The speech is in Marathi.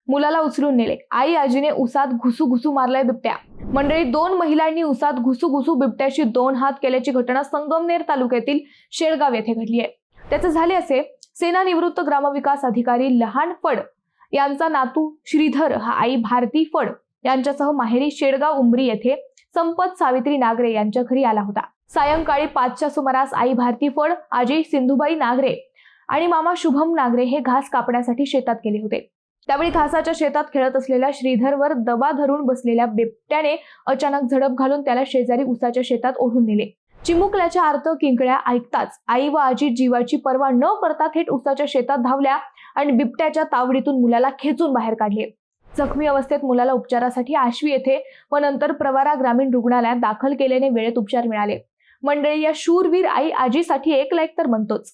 मुलाला उचलून नेले। आई आजीने उसात घुसू मारलाय बिबट्या। मंडळी, 2 महिलांनी उसात घुसू बिबट्याशी 2 हात केल्याची घटना संगमनेर तालुक्यातील शेळगाव येथे घडली आहे। त्याचे झाले असे, सेनानिवृत्त ग्रामविकास अधिकारी लहान फड यांचा नातू श्रीधर हा आई भारती फड यांच्यासह माहेरी शेळगाव उमरी येथे संपत सावित्री नागरे यांच्या घरी आला होता। सायंकाळी 5च्या सुमारास आई भारती फड, आजी सिंधुबाई नागरे आणि मामा शुभम नागरे हे घास कापण्यासाठी शेतात गेले होते। त्यावेळी घासाच्या शेतात खेळत असलेल्या श्रीधरवर दबा धरून बसलेल्या बिबट्याने अचानक झडप घालून त्याला शेजारी उसाच्या शेतात ओढून नेले। चिमुकल्याच्या आर्त किंकळ्या ऐकताच आई व आजी जीवाची पर्वा न करता थेट उसाच्या शेतात धावल्या आणि बिबट्याच्या तावडीतून मुलाला खेचून बाहेर काढले। जखमी अवस्थेत मुलाला उपचारासाठी आश्वी येथे व नंतर प्रवरा ग्रामीण रुग्णालयात दाखल केल्याने वेळेत उपचार मिळाले। मंडळी, या शूरवीर आई आजीसाठी एक लाईक तर म्हणतोच।